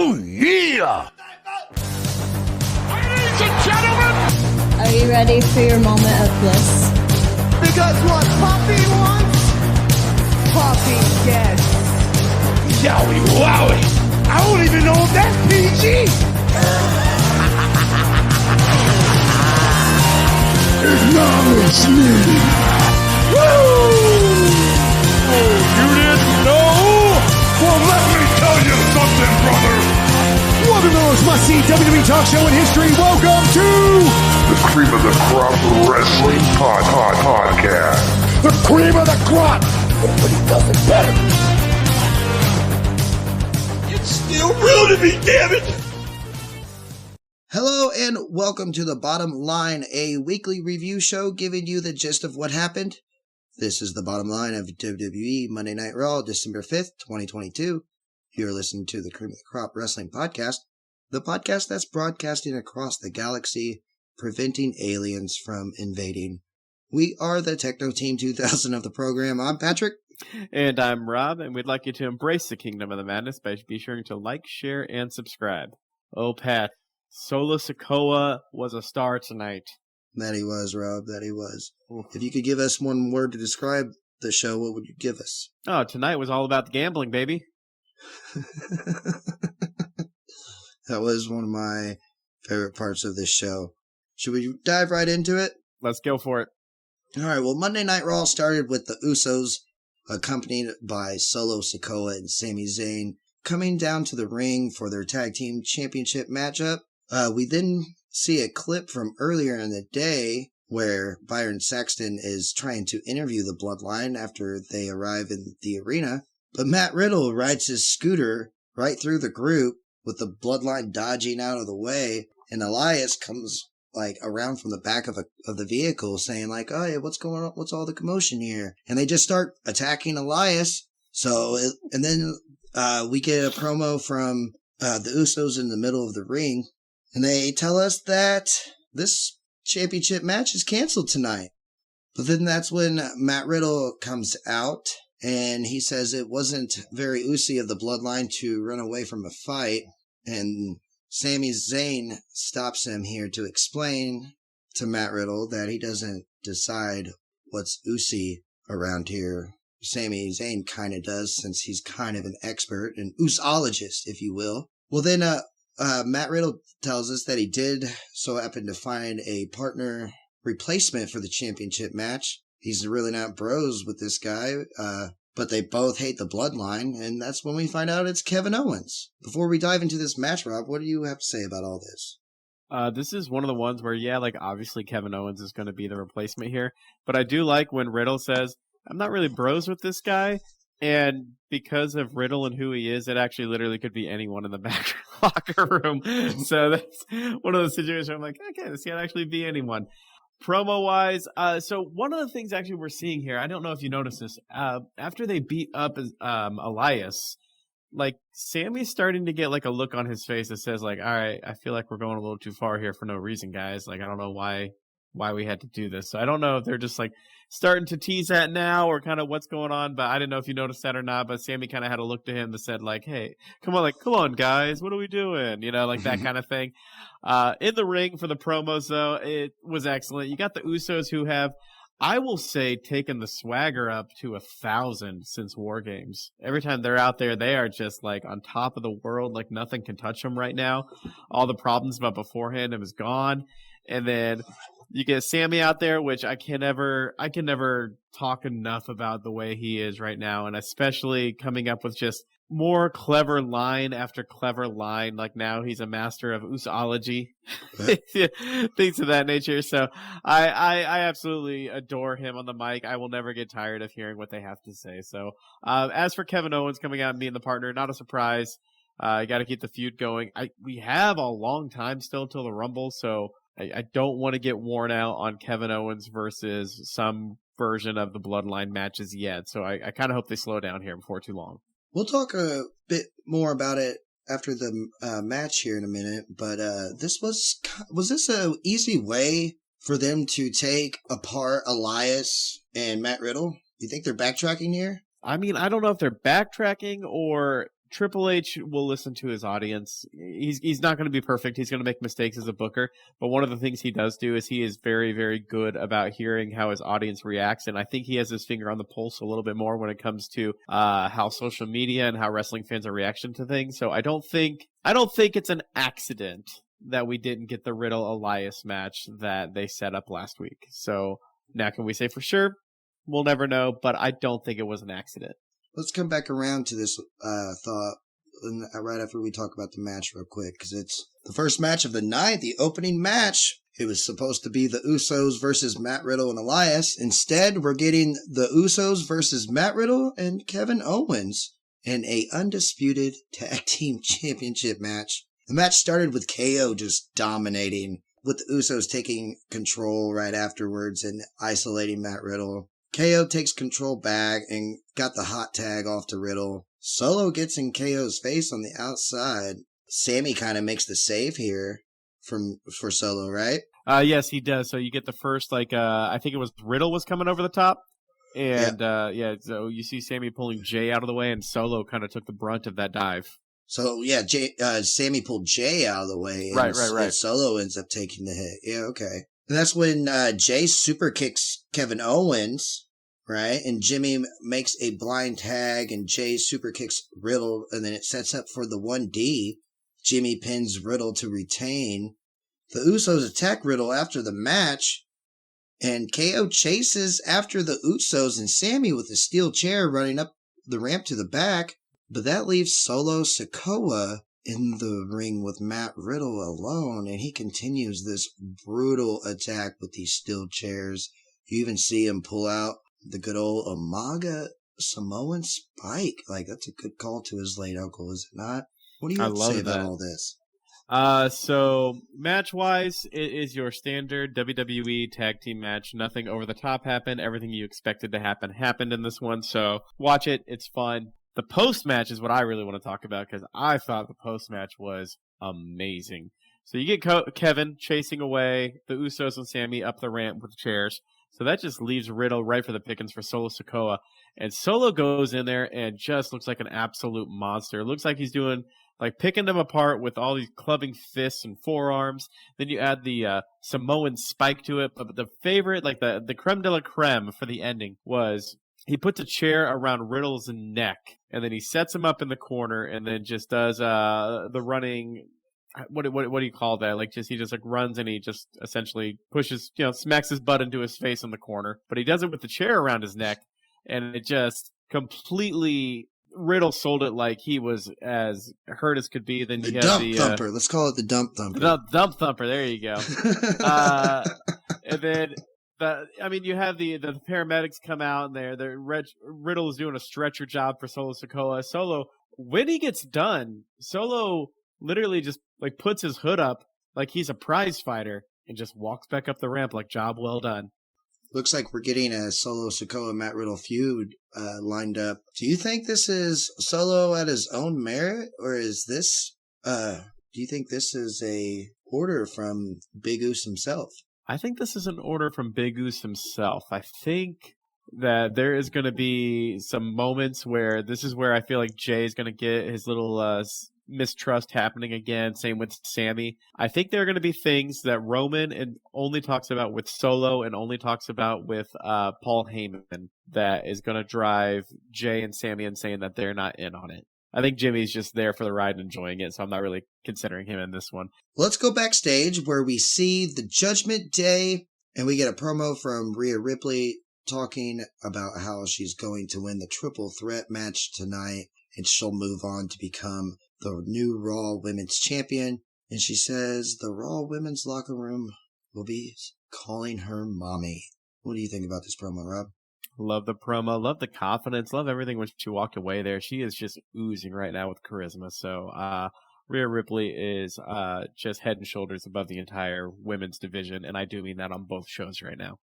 Oh, yeah! Ladies and gentlemen! Are you ready for your moment of bliss? Because what Poppy wants, Poppy gets. Yowie wowie! I don't even know if that's PG! Acknowledge me! Woo! Oh, you didn't know? Well, let me tell you something, brother! Welcome to the most must-see WWE talk show in history. Welcome to the Cream of the Crop Wrestling Podcast. The cream of the crop! Nobody does it better! It's still real to me, damn it! Hello and welcome to The Bottom Line, a weekly review show giving you the gist of what happened. This is The Bottom Line of WWE Monday Night Raw, December 5th, 2022. You're listening to the Cream of the Crop Wrestling Podcast, the podcast that's broadcasting across the galaxy, preventing aliens from invading. We are the Techno Team 2000 of the program. I'm Patrick. And I'm Rob, and we'd like you to embrace the Kingdom of the Madness by be sure to like, share, and subscribe. Oh, Pat, Solo Sikoa was a star tonight. That he was, Rob, that he was. If you could give us one word to describe the show, what would you give us? Oh, tonight was all about the gambling, baby. That was one of my favorite parts of this show. Should we dive right into it? Let's go for it. All right, well, Monday Night Raw started with the Usos, accompanied by Solo Sikoa and Sami Zayn, coming down to the ring for their tag team championship matchup. We then see a clip from earlier in the day where Byron Saxton is trying to interview the Bloodline after they arrive in the arena. But Matt Riddle rides his scooter right through the group with the Bloodline dodging out of the way. And Elias comes around from the back of the vehicle saying oh, yeah, what's going on? What's all the commotion here? And they just start attacking Elias. And then we get a promo from the Usos in the middle of the ring. And they tell us that this championship match is canceled tonight. But then that's when Matt Riddle comes out and he says it wasn't very Usi of the Bloodline to run away from a fight. And Sami Zayn stops him here to explain to Matt Riddle that he doesn't decide what's Usi around here. Sami Zayn kind of does, since he's kind of an expert, an Usologist, if you will. Well, then Matt Riddle tells us that he did so happen to find a partner replacement for the championship match. He's really not bros with this guy, but they both hate the Bloodline, and that's when we find out it's Kevin Owens. Before we dive into this match, Rob, what do you have to say about all this? This is one of the ones where, obviously Kevin Owens is going to be the replacement here, but I do like when Riddle says, I'm not really bros with this guy, and because of Riddle and who he is, it actually literally could be anyone in the back locker room. So that's one of those situations where I'm like, okay, this can't actually be anyone. Promo-wise, so one of the things actually we're seeing here, I don't know if you noticed this, after they beat up Elias, Sammy's starting to get a look on his face that says all right, I feel like we're going a little too far here for no reason, guys. I don't know why we had to do this. So I don't know if they're just starting to tease that now or kind of what's going on, but I didn't know if you noticed that or not, but Sammy kind of had a look to him that said hey, come on guys, what are we doing? That kind of thing. In the ring for the promos though, it was excellent. You got the Usos who have, I will say, taken the swagger up to 1,000 since War Games. Every time they're out there, they are just on top of the world, nothing can touch them right now. All the problems about beforehand, it was gone. And then you get Sammy out there, which I can never talk enough about the way he is right now, and especially coming up with just more clever line after clever line. Now he's a master of Usology, things of that nature. So I absolutely adore him on the mic. I will never get tired of hearing what they have to say. So as for Kevin Owens coming out and being the partner, not a surprise. You got to keep the feud going. We have a long time still till the Rumble, so I don't want to get worn out on Kevin Owens versus some version of the Bloodline matches yet. So I kind of hope they slow down here before too long. We'll talk a bit more about it after the match here in a minute, but this was this a easy way for them to take apart Elias and Matt Riddle? You think they're backtracking here? I mean, I don't know if they're backtracking or Triple H will listen to his audience. He's not going to be perfect. He's going to make mistakes as a booker. But one of the things he does do is he is very, very good about hearing how his audience reacts. And I think he has his finger on the pulse a little bit more when it comes to how social media and how wrestling fans are reaction to things. So I don't think it's an accident that we didn't get the Riddle Elias match that they set up last week. So now can we say for sure? We'll never know, but I don't think it was an accident. Let's come back around to this thought right after we talk about the match real quick, because it's the first match of the night, the opening match. It was supposed to be the Usos versus Matt Riddle and Elias. Instead, we're getting the Usos versus Matt Riddle and Kevin Owens in a undisputed tag team championship match. The match started with KO just dominating, with the Usos taking control right afterwards and isolating Matt Riddle. KO takes control back and got the hot tag off to Riddle. Solo gets in KO's face on the outside. Sammy kind of makes the save here for Solo, right? Yes, he does. So you get the first, I think it was Riddle was coming over the top. And, so you see Sammy pulling Jay out of the way, and Solo kind of took the brunt of that dive. So, yeah, Sammy pulled Jay out of the way. And and Solo ends up taking the hit. Yeah, okay. And that's when Jay super kicks Kevin Owens, right? And Jimmy makes a blind tag, and Jay super kicks Riddle, and then it sets up for the 1D. Jimmy pins Riddle to retain. The Usos attack Riddle after the match, and KO chases after the Usos and Sammy with a steel chair running up the ramp to the back, but that leaves Solo Sikoa in the ring with Matt Riddle alone, and he continues this brutal attack with these steel chairs. You even see him pull out the good old Umaga Samoan spike. Like, that's a good call to his late uncle, is it not? What do you have to say about all this? So match-wise, it is your standard WWE tag team match. Nothing over the top happened. Everything you expected to happen happened in this one. So watch it. It's fun. The post-match is what I really want to talk about, because I thought the post-match was amazing. So you get Kevin chasing away the Usos and Sammy up the ramp with the chairs. So that just leaves Riddle right for the pickings for Solo Sikoa. And Solo goes in there and just looks like an absolute monster. It looks like he's doing, picking them apart with all these clubbing fists and forearms. Then you add the Samoan spike to it. But the favorite, the creme de la creme for the ending was he puts a chair around Riddle's neck, and then he sets him up in the corner, and then just does the running. What do you call that? He just runs, and he just essentially pushes, smacks his butt into his face in the corner. But he does it with the chair around his neck, and it just completely. Riddle sold it like he was as hurt as could be. Then you the dump thumper. Let's call it the dump thumper. The dump thumper. There you go. And then you have the paramedics come out, and Riddle is doing a stretcher job for Solo Sikoa. Solo, when he gets done, Solo literally just puts his hood up like he's a prize fighter and just walks back up the ramp like job well done. Looks like we're getting a Solo Sikoa Matt Riddle feud lined up. Do you think this is Solo at his own merit, or is this? Do you think this is a order from Big Goose himself? I think this is an order from Big Goose himself. I think that there is going to be some moments where this is where I feel like Jay is going to get his little mistrust happening again. Same with Sammy. I think there are going to be things that Roman only talks about with Solo and only talks about with Paul Heyman that is going to drive Jay and Sammy insane that they're not in on it. I think Jimmy's just there for the ride and enjoying it, so I'm not really considering him in this one. Let's go backstage where we see the Judgment Day, and we get a promo from Rhea Ripley talking about how she's going to win the triple threat match tonight, and she'll move on to become the new Raw Women's Champion. And she says the Raw Women's locker room will be calling her mommy. What do you think about this promo, Rob? Love the promo, love the confidence, love everything when she walked away there. She is just oozing right now with charisma. So Rhea Ripley is just head and shoulders above the entire women's division, and I do mean that on both shows right now.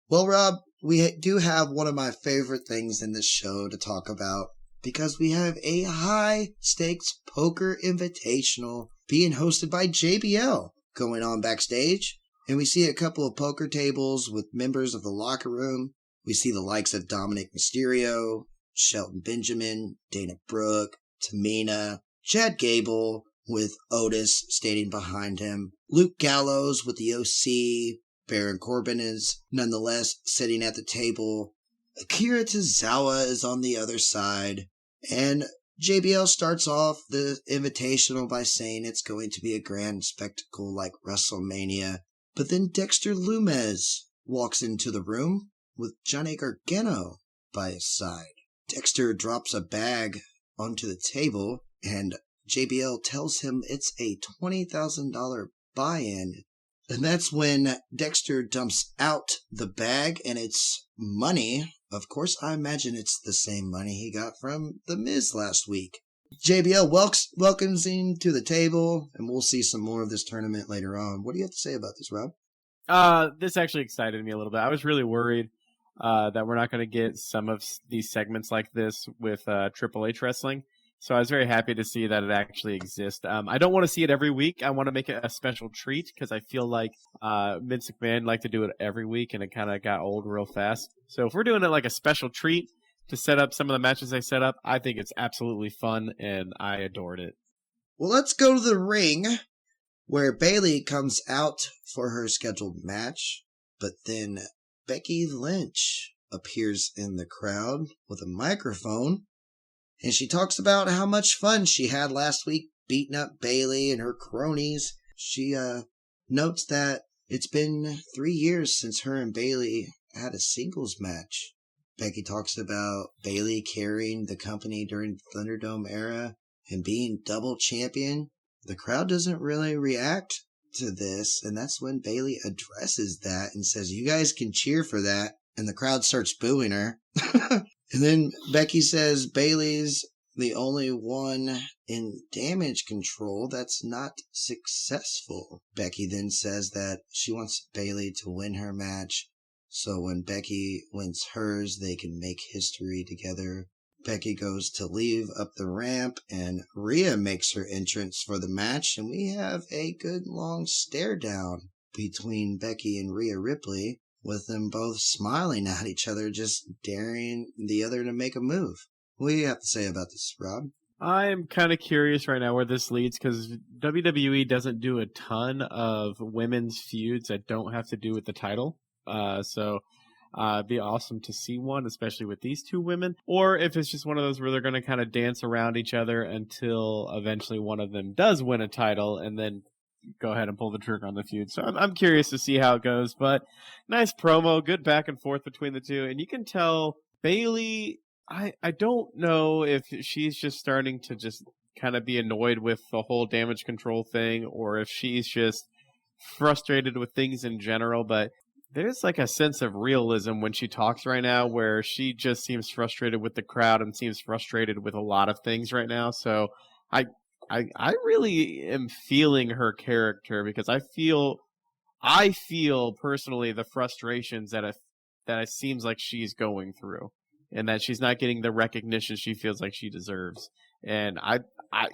Well, Rob, we do have one of my favorite things in this show to talk about, because we have a high-stakes poker invitational being hosted by JBL going on backstage. And we see a couple of poker tables with members of the locker room. We see the likes of Dominic Mysterio, Shelton Benjamin, Dana Brooke, Tamina, Chad Gable with Otis standing behind him, Luke Gallows with the OC, Baron Corbin is nonetheless sitting at the table, Akira Tozawa is on the other side, and JBL starts off the Invitational by saying it's going to be a grand spectacle like WrestleMania, but then Dexter Lumis walks into the room with Johnny Gargano by his side. Dexter drops a bag onto the table, and JBL tells him it's a $20,000 buy-in. And that's when Dexter dumps out the bag, and it's money. Of course, I imagine it's the same money he got from The Miz last week. JBL welcomes him to the table, and we'll see some more of this tournament later on. What do you have to say about this, Rob? This actually excited me a little bit. I was really worried that we're not going to get some of these segments like this with Triple H wrestling. So I was very happy to see that it actually exists. I don't want to see it every week. I want to make it a special treat because I feel like Vince McMahon liked to do it every week and it kind of got old real fast. So if we're doing it like a special treat to set up some of the matches they set up, I think it's absolutely fun and I adored it. Well, let's go to the ring where Bayley comes out for her scheduled match, but then Becky Lynch appears in the crowd with a microphone, and she talks about how much fun she had last week beating up Bayley and her cronies. She notes that it's been 3 years since her and Bayley had a singles match. Becky talks about Bayley carrying the company during the Thunderdome era and being double champion. The crowd doesn't really react to this, and that's when Bayley addresses that and says, "You guys can cheer for that," and the crowd starts booing her. And then Becky says Bayley's the only one in Damage Control that's not successful. Becky then says that she wants Bayley to win her match, so when Becky wins hers, they can make history together. Becky goes to leave up the ramp, and Rhea makes her entrance for the match, and we have a good long stare down between Becky and Rhea Ripley, with them both smiling at each other, just daring the other to make a move. What do you have to say about this, Rob? I'm kind of curious right now where this leads because WWE doesn't do a ton of women's feuds that don't have to do with the title. So it'd be awesome to see one, especially with these two women. Or if it's just one of those where they're going to kind of dance around each other until eventually one of them does win a title and then go ahead and pull the trigger on the feud. So I'm curious to see how it goes. But nice promo, good back and forth between the two. And you can tell Bayley, I don't know if she's just starting to just kind of be annoyed with the whole Damage Control thing or if she's just frustrated with things in general. But there's like a sense of realism when she talks right now where she just seems frustrated with the crowd and seems frustrated with a lot of things right now. So I really am feeling her character because I feel personally the frustrations that it seems like she's going through and that she's not getting the recognition she feels like she deserves. And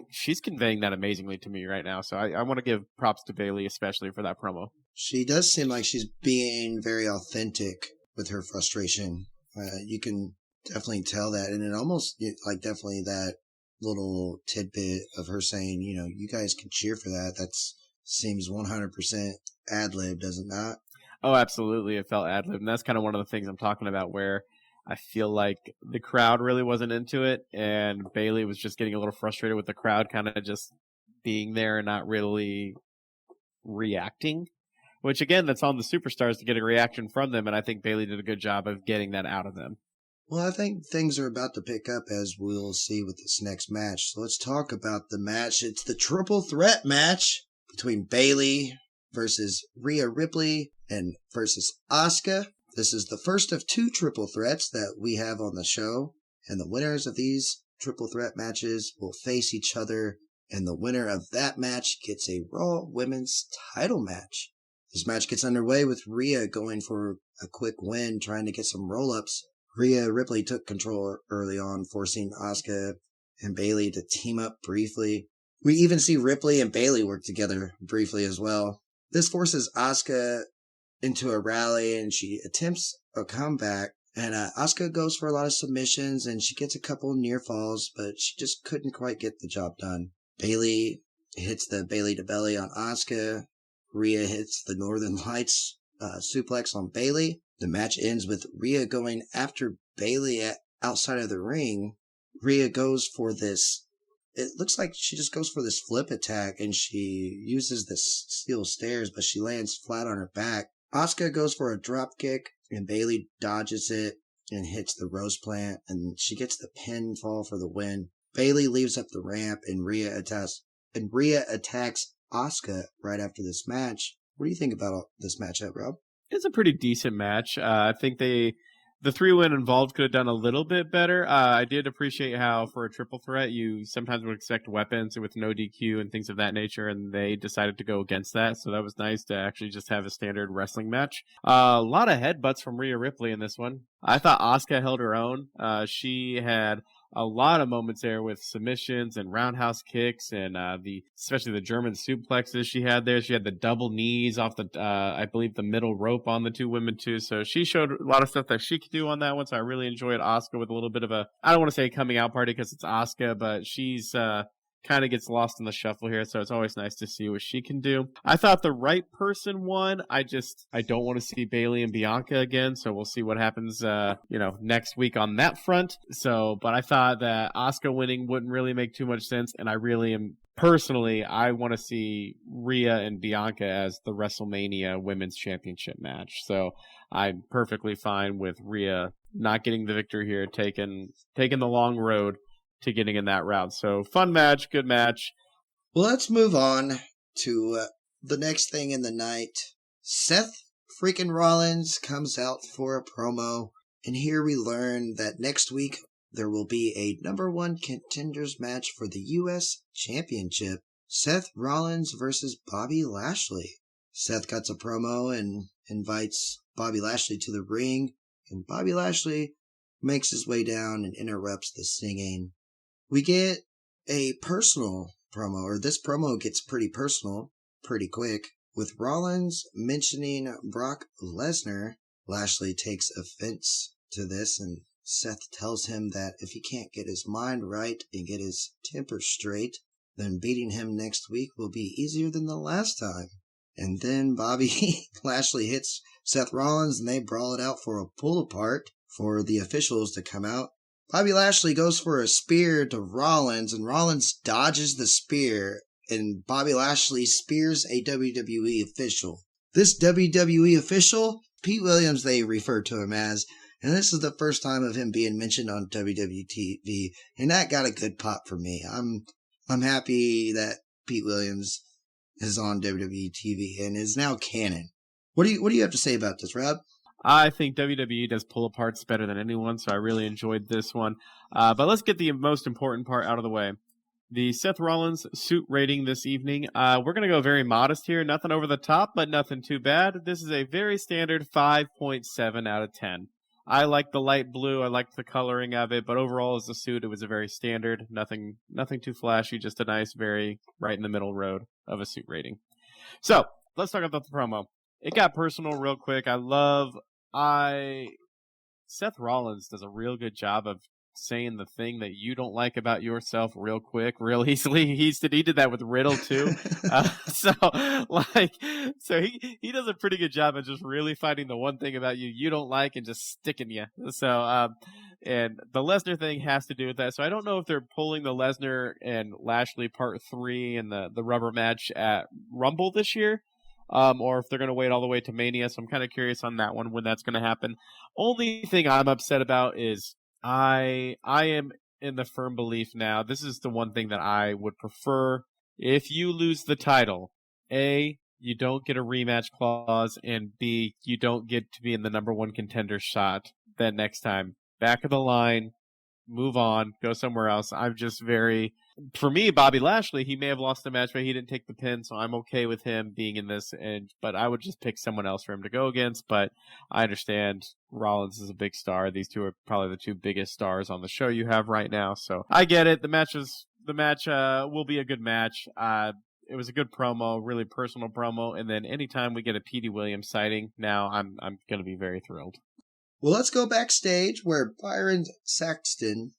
she's conveying that amazingly to me right now. So I want to give props to Bayley, especially for that promo. She does seem like she's being very authentic with her frustration. You can definitely tell that. And it almost, like, definitely that little tidbit of her saying, you guys can cheer for that. That seems 100% ad-lib, does it not? Oh, absolutely. It felt ad-lib. And that's kind of one of the things I'm talking about where I feel like the crowd really wasn't into it. And Bayley was just getting a little frustrated with the crowd kind of just being there and not really reacting. Which, again, that's on the superstars to get a reaction from them. And I think Bayley did a good job of getting that out of them. Well, I think things are about to pick up as we'll see with this next match. So let's talk about the match. It's the triple threat match between Bayley versus Rhea Ripley and versus Asuka. This is the first of 2 triple threats that we have on the show. And the winners of these triple threat matches will face each other. And the winner of that match gets a Raw Women's title match. This match gets underway with Rhea going for a quick win, trying to get some roll-ups. Rhea Ripley took control early on, forcing Asuka and Bayley to team up briefly. We even see Ripley and Bayley work together briefly as well. This forces Asuka into a rally, and she attempts a comeback, And Asuka goes for a lot of submissions, and she gets a couple near falls, but she just couldn't quite get the job done. Bailey hits the Bailey to belly on Asuka. Rhea hits the Northern Lights suplex on Bailey. The match ends with Rhea going after Bailey outside of the ring. Rhea goes for this. It looks like she just goes for this flip attack, and she uses the steel stairs, but she lands flat on her back. Asuka goes for a drop kick, and Bailey dodges it and hits the rose plant, and she gets the pinfall for the win. Bailey leaves up the ramp, and Rhea attacks Asuka right after this match. What do you think about this matchup, Rob? It's a pretty decent match. I think the 3-win involved could have done a little bit better. I did appreciate how for a triple threat, you sometimes would expect weapons with no DQ and things of that nature, and they decided to go against that. So that was nice to actually just have a standard wrestling match. A lot of headbutts from Rhea Ripley in this one. I thought Asuka held her own. She had a lot of moments there with submissions and roundhouse kicks and especially the German suplexes she had there. She had the double knees off the, I believe, the middle rope on the two women too. So she showed a lot of stuff that she could do on that one. So I really enjoyed Asuka with a little bit of a, I don't want to say coming out party because it's Asuka, but she's kind of gets lost in the shuffle here, so it's always nice to see what she can do. I thought the right person won. I don't want to see Bailey and Bianca again, so we'll see what happens, next week on that front. But I thought that Asuka winning wouldn't really make too much sense, and I really am personally, I want to see Rhea and Bianca as the WrestleMania Women's Championship match. So I'm perfectly fine with Rhea not getting the victory here, taking the long road to getting in that route. So fun match, good match. Well, let's move on to the next thing in the night. Seth freaking Rollins comes out for a promo, and here we learn that next week there will be a number 1 contenders match for the U.S. Championship. Seth Rollins versus Bobby Lashley. Seth cuts a promo and invites Bobby Lashley to the ring, and Bobby Lashley makes his way down and interrupts the singing. We get a personal promo, or this promo gets pretty personal pretty quick, with Rollins mentioning Brock Lesnar. Lashley takes offense to this, and Seth tells him that if he can't get his mind right and get his temper straight, then beating him next week will be easier than the last time. And then Bobby Lashley hits Seth Rollins, and they brawl it out for a pull apart for the officials to come out. Bobby Lashley goes for a spear to Rollins, and Rollins dodges the spear, and Bobby Lashley spears a WWE official. This WWE official, Pete Williams, they refer to him as, and this is the first time of him being mentioned on WWE TV, and that got a good pop for me. I'm happy that Pete Williams is on WWE TV and is now canon. What do you have to say about this, Rob? I think WWE does pull-aparts better than anyone, so I really enjoyed this one. But let's get the most important part out of the way. The Seth Rollins suit rating this evening. We're going to go very modest here. Nothing over the top, but nothing too bad. This is a very standard 5.7 out of 10. I like the light blue. I like the coloring of it, but overall as a suit, it was a very standard. Nothing too flashy, just a nice, very right in the middle road of a suit rating. So let's talk about the promo. It got personal real quick. Seth Rollins does a real good job of saying the thing that you don't like about yourself real quick, real easily. He did that with Riddle too. So he does a pretty good job of just really finding the one thing about you don't like and just sticking you. So, and the Lesnar thing has to do with that. So I don't know if they're pulling the Lesnar and Lashley part 3 and the rubber match at Rumble this year. Or if they're going to wait all the way to Mania. So I'm kind of curious on that one, when that's going to happen. Only thing I'm upset about is I am in the firm belief now. This is the one thing that I would prefer. If you lose the title, A, you don't get a rematch clause, and B, you don't get to be in the number 1 contender shot that next time. Back of the line, move on, go somewhere else. For me, Bobby Lashley, he may have lost the match, but he didn't take the pin, so I'm okay with him being in this. But I would just pick someone else for him to go against. But I understand Rollins is a big star. These two are probably the 2 biggest stars on the show you have right now. So I get it. The match will be a good match. It was a good promo, really personal promo. And then anytime we get a Petey Williams sighting, now I'm going to be very thrilled. Well, let's go backstage where Byron Saxton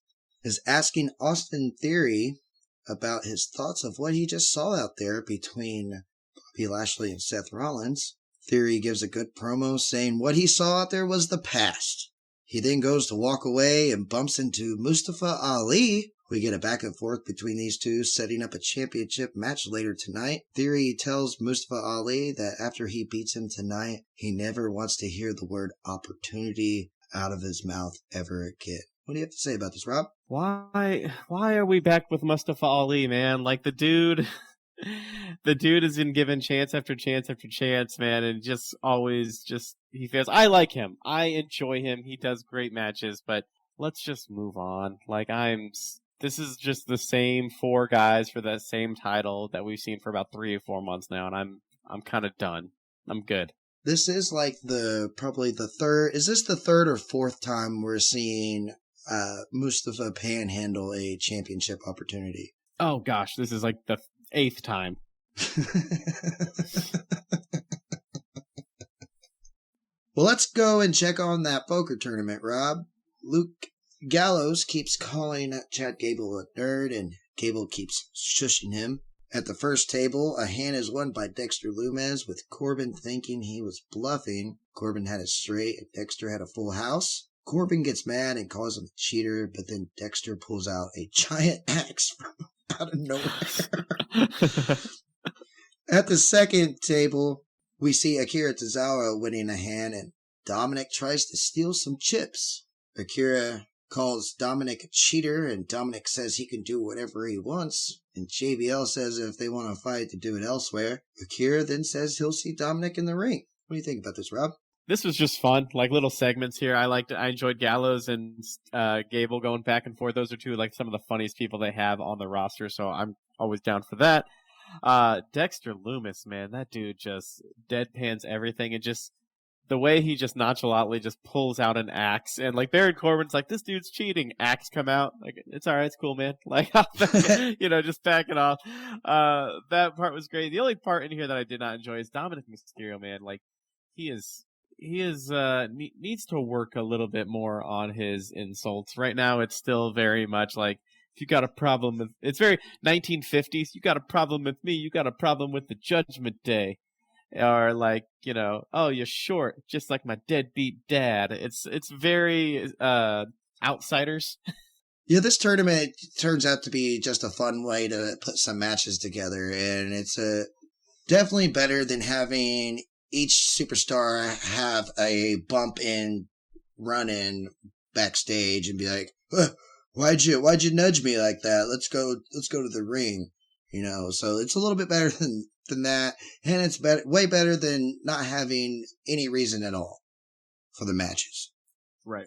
is asking Austin Theory about his thoughts of what he just saw out there between Bobby Lashley and Seth Rollins. Theory gives a good promo saying what he saw out there was the past. He then goes to walk away and bumps into Mustafa Ali. We get a back and forth between these two, setting up a championship match later tonight. Theory tells Mustafa Ali that after he beats him tonight, he never wants to hear the word opportunity out of his mouth ever again. What do you have to say about this, Rob? Why are we back with Mustafa Ali, man? Like, the dude has been given chance after chance after chance, man, and just always he feels, I like him. I enjoy him. He does great matches, but let's just move on. Like, this is just the same 4 guys for that same title that we've seen for about 3 or 4 months now, and I'm kind of done. I'm good. This is like probably the third. Is this the third or fourth time we're seeing Mustafa panhandle a championship opportunity? Oh gosh, this is like the 8th time. Well, let's go and check on that poker tournament, Rob. Luke Gallows keeps calling Chad Gable a nerd, and Gable keeps shushing him. At the first table, a hand is won by Dexter Lumis, with Corbin thinking he was bluffing. Corbin had it straight, and Dexter had a full house. Corbin gets mad and calls him a cheater, but then Dexter pulls out a giant axe from out of nowhere. At the second table, we see Akira Tozawa winning a hand, and Dominic tries to steal some chips. Akira calls Dominic a cheater, and Dominic says he can do whatever he wants, and JBL says if they want to fight to do it elsewhere. Akira then says he'll see Dominic in the ring. What do you think about this, Rob? This was just fun, like little segments here. I enjoyed Gallows and Gable going back and forth. Those are two like some of the funniest people they have on the roster, so I'm always down for that. Dexter Lumis, man, that dude just deadpans everything, and just the way he just nonchalantly just pulls out an axe, and like Baron Corbin's like, this dude's cheating. Axe come out, like, it's all right, it's cool, man. Like, just back it off. That part was great. The only part in here that I did not enjoy is Dominic Mysterio, man. Like, he needs to work a little bit more on his insults. Right now, it's still very much like, if you got a problem with, it's very 1950s. You got a problem with me, you got a problem with the Judgment Day. Or like, oh, you're short, just like my deadbeat dad. It's very outsiders. Yeah, this tournament turns out to be just a fun way to put some matches together, and it's definitely better than having each superstar have a bump in run-in backstage and be like, why'd you nudge me like that? Let's go to the ring. So it's a little bit better than that, and it's way better than not having any reason at all for the matches. Right.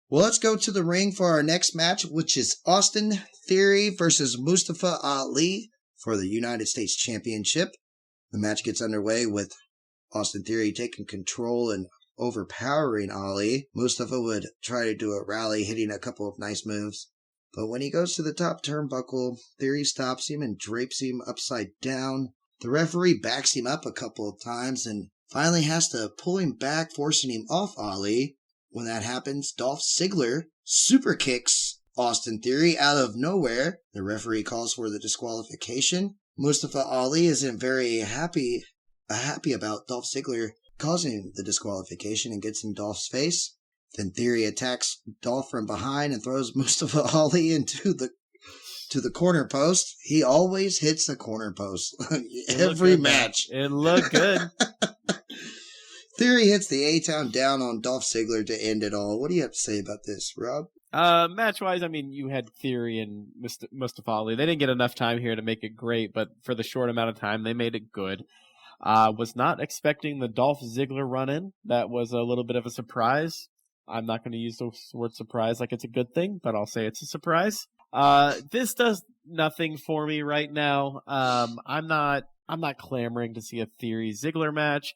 Well, let's go to the ring for our next match, which is Austin Theory versus Mustafa Ali for the United States Championship. The match gets underway with Austin Theory taking control and overpowering Ali. Mustafa would try to do a rally, hitting a couple of nice moves. But when he goes to the top turnbuckle, Theory stops him and drapes him upside down. The referee backs him up a couple of times and finally has to pull him back, forcing him off Ali. When that happens, Dolph Ziggler super kicks Austin Theory out of nowhere. The referee calls for the disqualification. Mustafa Ali isn't very happy about Dolph Ziggler causing the disqualification and gets in Dolph's face. Then Theory attacks Dolph from behind and throws Mustafa Ali into the corner post. He always hits the corner post every match. It looked good. Theory hits the A-Town down on Dolph Ziggler to end it all. What do you have to say about this, Rob? Match-wise, I mean, you had Theory and Mustafa Ali. They didn't get enough time here to make it great, but for the short amount of time, they made it good. Was not expecting the Dolph Ziggler run-in. That was a little bit of a surprise. I'm not going to use the word surprise like it's a good thing, but I'll say it's a surprise. This does nothing for me right now. I'm not clamoring to see a Theory Ziggler match.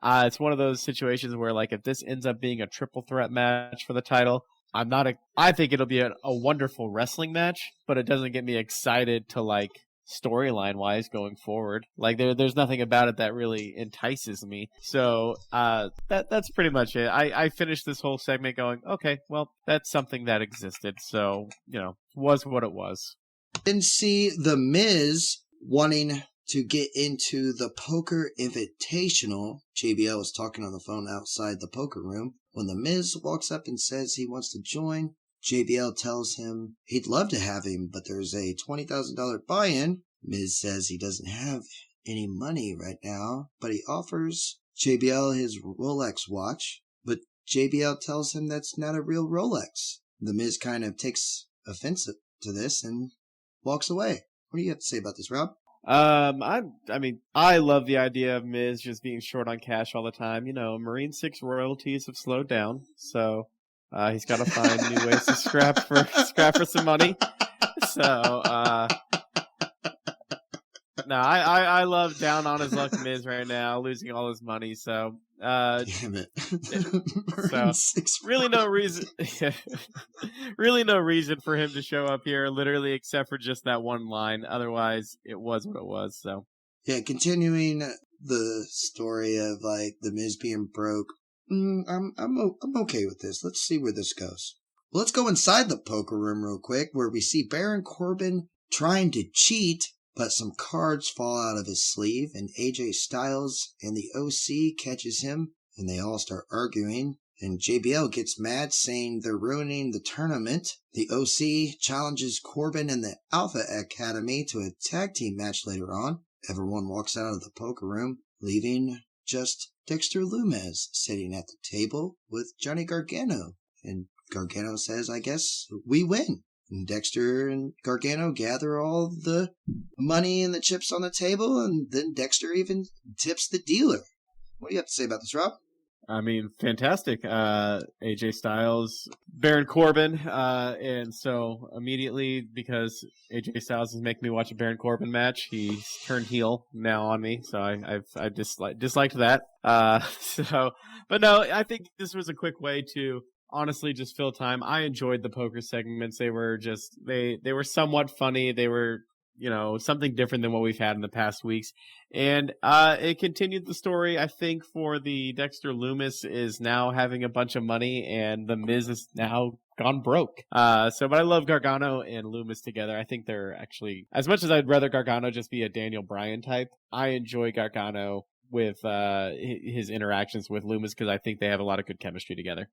It's one of those situations where, like, if this ends up being a triple threat match for the title, I think it'll be a wonderful wrestling match, but it doesn't get me excited to, like, storyline wise going forward. Like there's nothing about it that really entices me. So that's pretty much it. I finished this whole segment going, okay, well, that's something that existed. So, was what it was. Didn't see The Miz wanting to get into the Poker Invitational. JBL was talking on the phone outside the poker room when The Miz walks up and says he wants to join. JBL tells him he'd love to have him, but there's a $20,000 buy-in. Miz says he doesn't have any money right now, but he offers JBL his Rolex watch, but JBL tells him that's not a real Rolex. The Miz kind of takes offense to this and walks away. What do you have to say about this, Rob? I love the idea of Miz just being short on cash all the time. Marine 6 royalties have slowed down, so he's got to find new ways to scrap for some money. So, no, I love down on his luck Miz right now, losing all his money. So, damn it. So really no reason for him to show up here, literally, except for just that one line. Otherwise, it was what it was. So, yeah, continuing the story of like the Miz being broke. I'm okay with this. Let's see where this goes. Let's go inside the poker room real quick, where we see Baron Corbin trying to cheat, but some cards fall out of his sleeve, and AJ Styles and the OC catches him, and they all start arguing, and JBL gets mad, saying they're ruining the tournament. The OC challenges Corbin and the Alpha Academy to a tag team match later on. Everyone walks out of the poker room, leaving just Dexter Lumis sitting at the table with Johnny Gargano, and Gargano says, I guess we win. And Dexter and Gargano gather all the money and the chips on the table, and then Dexter even tips the dealer. What do you have to say about this, Rob? I mean, fantastic. AJ Styles, Baron Corbin, and so immediately, because AJ Styles is making me watch a Baron Corbin match, he's turned heel now on me, so I disliked that. But no, I think this was a quick way to honestly just fill time. I enjoyed the poker segments. They were somewhat funny. They were, something different than what we've had in the past weeks. And it continued the story, I think, for the Dexter Lumis is now having a bunch of money, and the Miz is now gone broke. But I love Gargano and Lumis together. I think they're actually, as much as I'd rather Gargano just be a Daniel Bryan type, I enjoy Gargano with his interactions with Lumis because I think they have a lot of good chemistry together.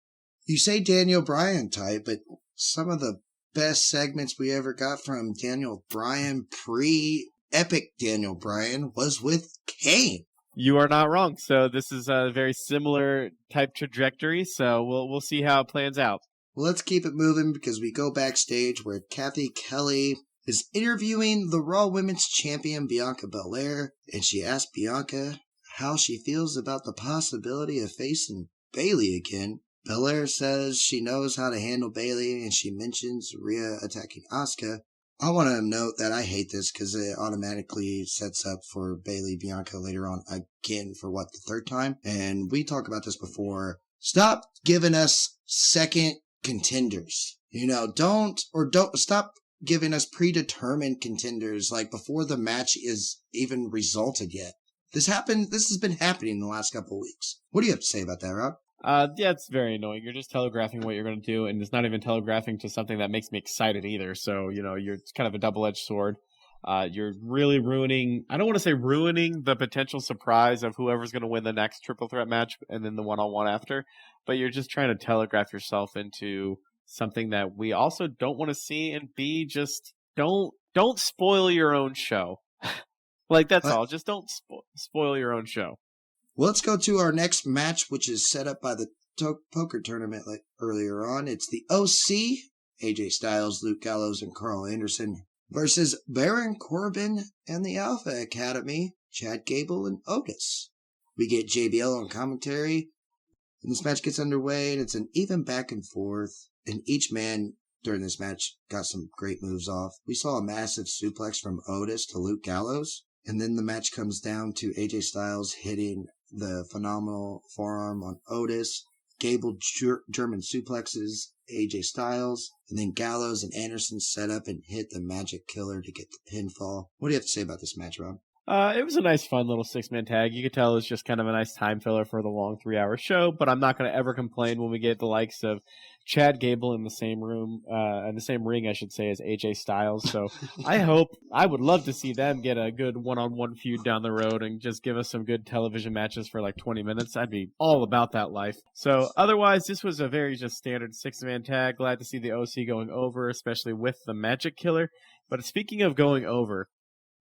You say Daniel Bryan type, but some of the best segments we ever got from Daniel Bryan, pre-epic Daniel Bryan, was with Kane. You are not wrong. So this is a very similar type trajectory. So we'll see how it plans out. Well, let's keep it moving because we go backstage where Kathy Kelly is interviewing the Raw Women's Champion Bianca Belair, and she asks Bianca how she feels about the possibility of facing Bayley again. Belair says she knows how to handle Bayley, and she mentions Rhea attacking Asuka. I want to note that I hate this because it automatically sets up for Bayley Bianca later on again for the third time. And we talked about this before. Stop giving us second contenders. Don't stop giving us predetermined contenders like before the match is even resulted yet. This has been happening in the last couple of weeks. What do you have to say about that, Rob? Yeah, it's very annoying. You're just telegraphing what you're going to do, and it's not even telegraphing to something that makes me excited either. So, it's kind of a double-edged sword. You're really ruining, I don't want to say ruining the potential surprise of whoever's going to win the next triple threat match and then the one-on-one after, but you're just trying to telegraph yourself into something that we also don't want to see, and B, just don't spoil your own show. That's all. Just don't spoil your own show. Well, let's go to our next match, which is set up by the poker tournament earlier on. It's the OC, AJ Styles, Luke Gallows, and Carl Anderson versus Baron Corbin and the Alpha Academy, Chad Gable and Otis. We get JBL on commentary, and this match gets underway, and it's an even back and forth, and each man during this match got some great moves off. We saw a massive suplex from Otis to Luke Gallows, and then the match comes down to AJ Styles hitting the phenomenal forearm on Otis, Gable German suplexes AJ Styles. And then Gallows and Anderson set up and hit the Magic Killer to get the pinfall. What do you have to say about this match, Rob? It was a nice, fun little 6-man tag. You could tell it was just kind of a nice time filler for the long 3-hour show, but I'm not going to ever complain when we get the likes of Chad Gable in the same room, in the same ring, I should say, as AJ Styles. So I would love to see them get a good one-on-one feud down the road and just give us some good television matches for like 20 minutes. I'd be all about that life. So otherwise, this was a very just standard 6-man tag. Glad to see the OC going over, especially with the Magic Killer. But speaking of going over,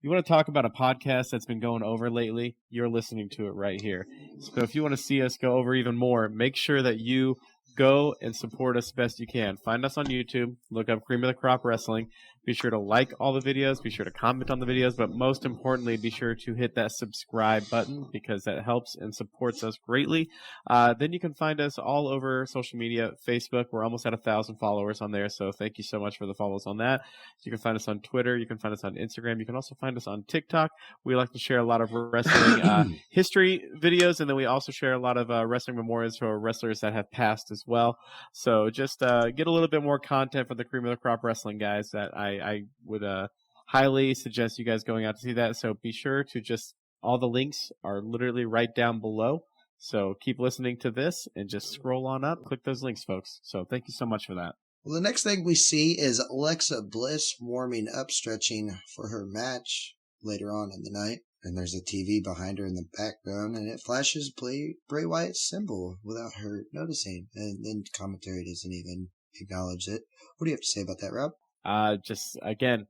you want to talk about a podcast that's been going over lately? You're listening to it right here. So if you want to see us go over even more, make sure that you go and support us best you can. Find us on YouTube. Look up Cream of the Crop Wrestling. Be sure to like all the videos. Be sure to comment on the videos. But most importantly, be sure to hit that subscribe button because that helps and supports us greatly. Then you can find us all over social media. Facebook, we're almost at 1,000 followers on there. So thank you so much for the follows on that. You can find us on Twitter. You can find us on Instagram. You can also find us on TikTok. We like to share a lot of wrestling history videos. And then we also share a lot of wrestling memorials for wrestlers that have passed as well. So just get a little bit more content for the Cream of the Crop Wrestling guys that I would highly suggest you guys going out to see that. So be sure to all the links are literally right down below. So keep listening to this and just scroll on up. Click those links, folks. So thank you so much for that. Well, the next thing we see is Alexa Bliss warming up, stretching for her match later on in the night. And there's a TV behind her in the background, and it flashes Bray Wyatt's symbol without her noticing. And then commentary doesn't even acknowledge it. What do you have to say about that, Rob? Just again,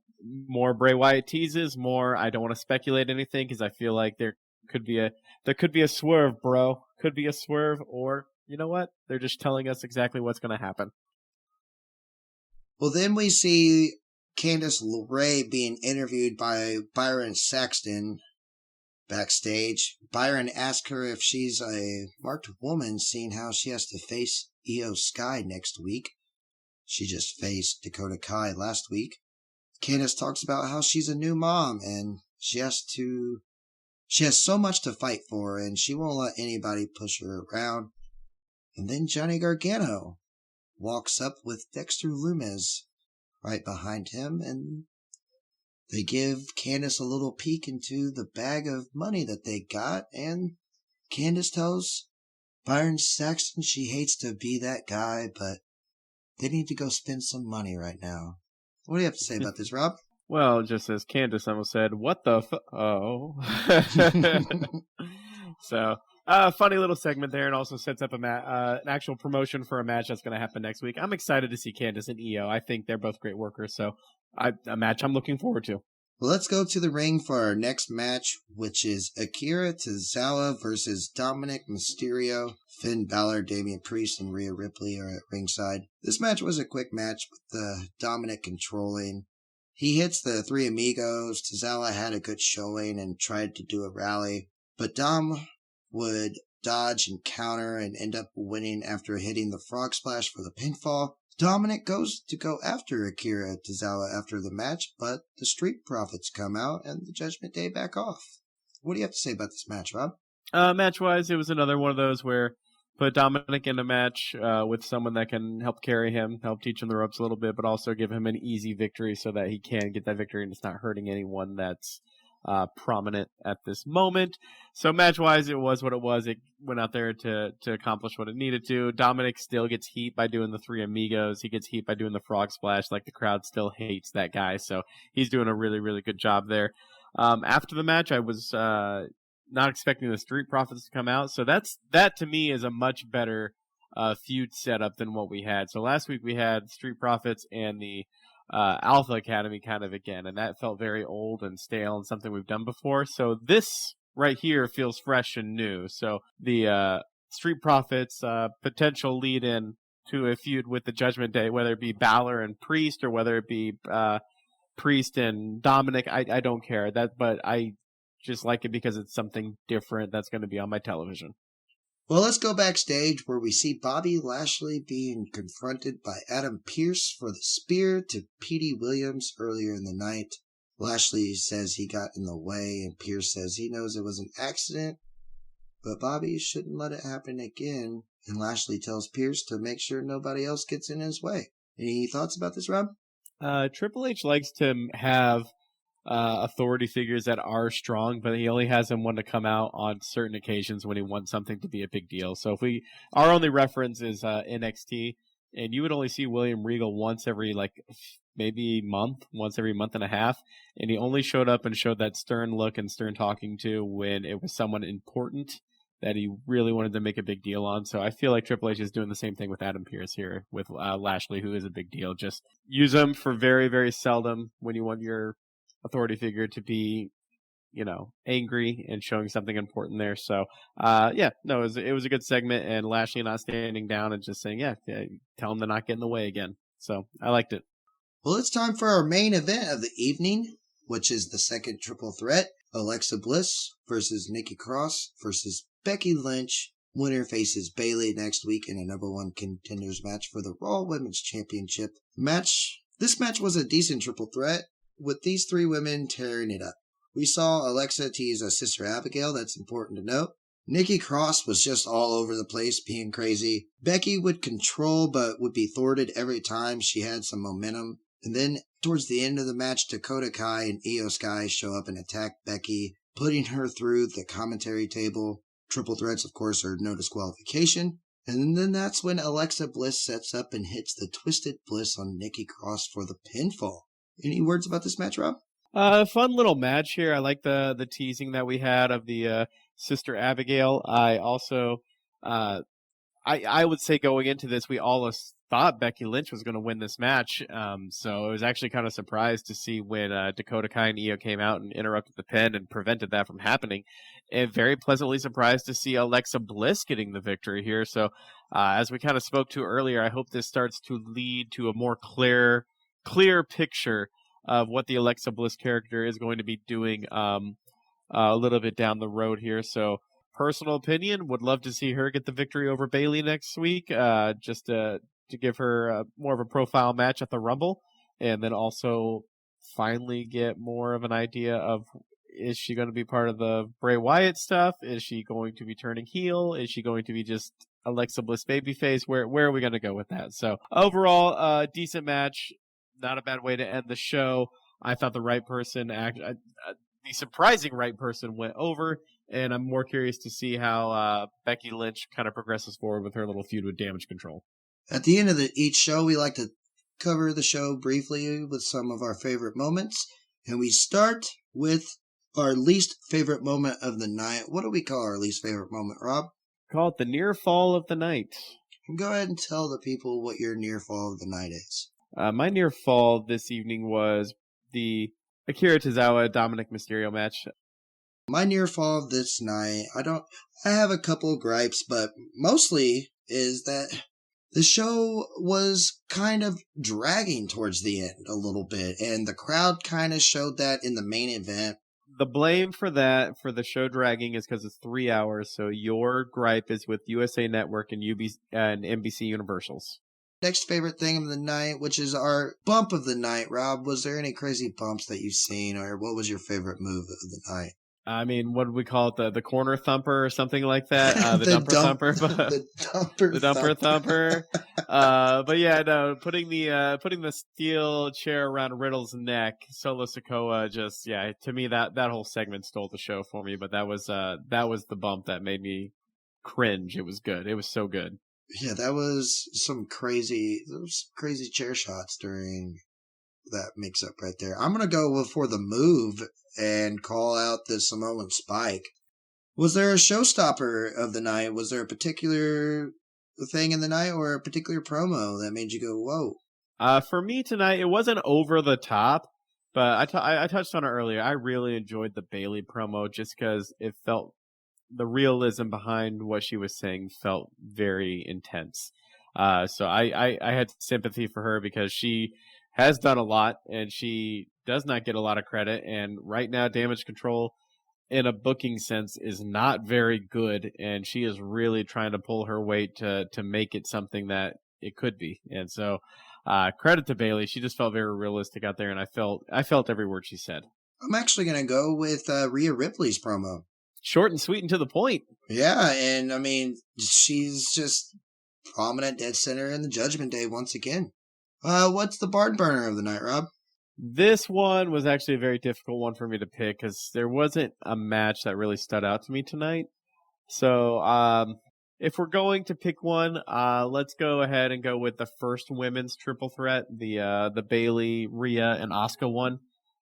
more Bray Wyatt teases, more. I don't want to speculate anything because I feel like there could be a swerve, bro. Could be a swerve, or you know what? They're just telling us exactly what's going to happen. Well, then we see Candice LeRae being interviewed by Byron Saxton backstage. Byron asks her if she's a marked woman, seeing how she has to face Io Sky next week. She just faced Dakota Kai last week. Candice talks about how she's a new mom and she has so much to fight for and she won't let anybody push her around. And then Johnny Gargano walks up with Dexter Lumis right behind him, and they give Candice a little peek into the bag of money that they got, and Candice tells Byron Saxton she hates to be that guy, but they need to go spend some money right now. What do you have to say about this, Rob? Well, just as Candice almost said, what the oh. So, funny little segment there, and also sets up an actual promotion for a match that's going to happen next week. I'm excited to see Candice and Io. I think they're both great workers, so a match I'm looking forward to. Well, let's go to the ring for our next match, which is Akira Tozawa versus Dominic Mysterio. Finn Balor, Damian Priest, and Rhea Ripley are at ringside. This match was a quick match with Dominic controlling. He hits the Three Amigos. Tozawa had a good showing and tried to do a rally, but Dom would dodge and counter and end up winning after hitting the frog splash for the pinfall. Dominic goes to go after Akira Tozawa after the match, but the Street Profits come out and the Judgment Day back off. What do you have to say about this match, Rob? Match-wise, it was another one of those where put Dominic in a match with someone that can help carry him, help teach him the ropes a little bit, but also give him an easy victory so that he can get that victory and it's not hurting anyone that's prominent at this moment. So match-wise, it was what it was. It went out there to accomplish what it needed to. Dominic still gets heat by doing the Three Amigos. He gets heat by doing the frog splash. Like, the crowd still hates that guy. So he's doing a really, really good job there. After the match, I was not expecting the Street Profits to come out. So that to me is a much better feud setup than what we had. So last week we had Street Profits and the Alpha Academy kind of again, and that felt very old and stale and something we've done before. So this right here feels fresh and new. So the Street Profits potential lead in to a feud with the Judgment Day, whether it be Balor and Priest or whether it be Priest and Dominic, I don't care that, but I just like it because it's something different that's going to be on my television. Well, let's go backstage where we see Bobby Lashley being confronted by Adam Pearce for the spear to Petey Williams earlier in the night. Lashley says he got in the way, and Pearce says he knows it was an accident, but Bobby shouldn't let it happen again, and Lashley tells Pierce to make sure nobody else gets in his way. Any thoughts about this, Rob? Triple H likes to have authority figures that are strong, but he only has them one to come out on certain occasions when he wants something to be a big deal. So if our only reference is NXT, and you would only see William Regal once every maybe once every month and a half, and he only showed up and showed that stern look and stern talking to when it was someone important that he really wanted to make a big deal on. So I feel like Triple H is doing the same thing with Adam Pearce here, with Lashley, who is a big deal. Just use him for very, very seldom when you want your authority figure to be, angry and showing something important there. So, it was a good segment, and Lashley not standing down and just saying, tell him to not get in the way again. So I liked it. Well, it's time for our main event of the evening, which is the second triple threat. Alexa Bliss versus Nikki Cross versus Becky Lynch. Winner faces Bayley next week in a number one contenders match for the Raw Women's Championship. This match was a decent triple threat, with these three women tearing it up. We saw Alexa tease a Sister Abigail, that's important to note. Nikki Cross was just all over the place, being crazy. Becky would control, but would be thwarted every time she had some momentum. And then, towards the end of the match, Dakota Kai and Io Sky show up and attack Becky, putting her through the commentary table. Triple threats, of course, are no disqualification. And then that's when Alexa Bliss sets up and hits the Twisted Bliss on Nikki Cross for the pinfall. Any words about this match, Rob? Fun little match here. I like the teasing that we had of the Sister Abigail. I also, I would say going into this, we all thought Becky Lynch was going to win this match. So I was actually kind of surprised to see when Dakota Kai and Io came out and interrupted the pin and prevented that from happening. And very pleasantly surprised to see Alexa Bliss getting the victory here. So as we kind of spoke to earlier, I hope this starts to lead to a more clear picture of what the Alexa Bliss character is going to be doing a little bit down the road here. So personal opinion, would love to see her get the victory over Bayley next week, just to give her more of a profile match at the Rumble, and then also finally get more of an idea of, is she going to be part of the Bray Wyatt stuff? Is she going to be turning heel? Is she going to be just Alexa Bliss babyface? Where are we going to go with that? So overall, decent match. Not a bad way to end the show. I thought the surprising right person went over, and I'm more curious to see how Becky Lynch kind of progresses forward with her little feud with Damage Control. At the end of each show, we like to cover the show briefly with some of our favorite moments, and we start with our least favorite moment of the night. What do we call our least favorite moment, Rob? Call it the near fall of the night. Go ahead and tell the people what your near fall of the night is. My near fall this evening was the Akira Tozawa Dominic Mysterio match. My near fall of this night, I have a couple of gripes, but mostly is that the show was kind of dragging towards the end a little bit, and the crowd kind of showed that in the main event. The blame for that, for the show dragging, is because it's 3 hours, so your gripe is with USA Network and NBC Universals. Next favorite thing of the night, which is our bump of the night. Rob, was there any crazy bumps that you've seen, or what was your favorite move of the night? I mean, what do we call it? The corner thumper or something like that? The dumper thumper. The dumper thumper. But yeah, no, putting the steel chair around Riddle's neck, Solo Sikoa, just, yeah, to me that whole segment stole the show for me. But that was the bump that made me cringe. It was good. It was so good. Yeah, that was some crazy chair shots during that mix-up right there. I'm going to go for the move and call out the Samoan Spike. Was there a showstopper of the night? Was there a particular thing in the night or a particular promo that made you go, whoa? For me tonight, it wasn't over the top, but I touched on it earlier. I really enjoyed the Bayley promo just because it felt, the realism behind what she was saying felt very intense. So I had sympathy for her because she has done a lot and she does not get a lot of credit. And right now, Damage Control in a booking sense is not very good. And she is really trying to pull her weight to make it something that it could be. And so credit to Bayley. She just felt very realistic out there. And I felt every word she said. I'm actually going to go with Rhea Ripley's promo. short and sweet and to the point. Yeah, and I mean, she's just prominent dead center in the Judgment Day once again. What's the barn burner of the night, Rob? This one was actually a very difficult one for me to pick because there wasn't a match that really stood out to me tonight. So if we're going to pick one, let's go ahead and go with the first women's triple threat, the Bayley, Rhea, and Asuka one.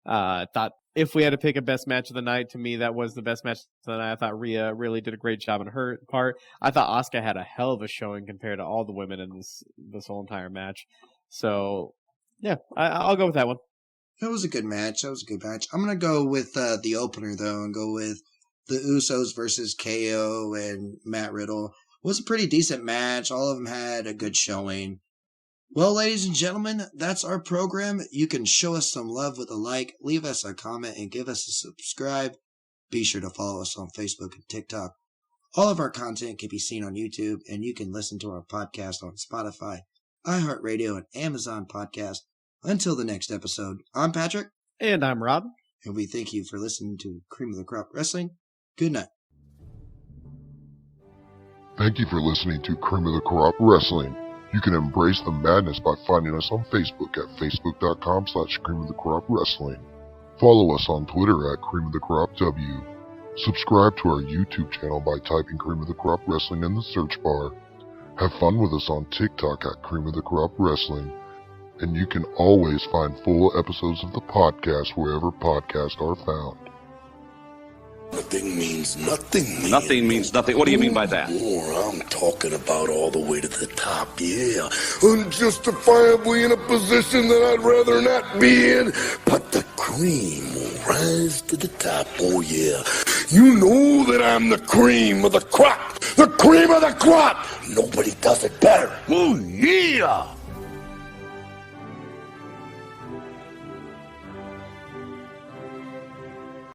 I thought if we had to pick a best match of the night, to me that was the best match of the night. I thought Rhea really did a great job in her part. I thought Asuka had a hell of a showing compared to all the women in this whole entire match. So yeah, I'll go with that one. It was a good match. I'm going to go with the opener, though, and go with the Usos versus KO and Matt Riddle. It was a pretty decent match. All of them had a good showing. Well, ladies and gentlemen, that's our program. You can show us some love with a like, leave us a comment, and give us a subscribe. Be sure to follow us on Facebook and TikTok. All of our content can be seen on YouTube, and you can listen to our podcast on Spotify, iHeartRadio, and Amazon Podcast. Until the next episode, I'm Patrick. And I'm Rob. And we thank you for listening to Cream of the Crop Wrestling. Good night. Thank you for listening to Cream of the Crop Wrestling. You can embrace the madness by finding us on Facebook at facebook.com/Cream of the Crop Wrestling. Follow us on Twitter at Cream of the Crop W. Subscribe to our YouTube channel by typing Cream of the Crop Wrestling in the search bar. Have fun with us on TikTok at Cream of the Crop Wrestling. And you can always find full episodes of the podcast wherever podcasts are found. Nothing means nothing, man. Nothing means nothing. What do you mean by that? More, I'm talking about all the way to the top, yeah. Unjustifiably in a position that I'd rather not be in. But the cream will rise to the top, oh yeah. You know that I'm the cream of the crop. The cream of the crop. Nobody does it better. Oh yeah.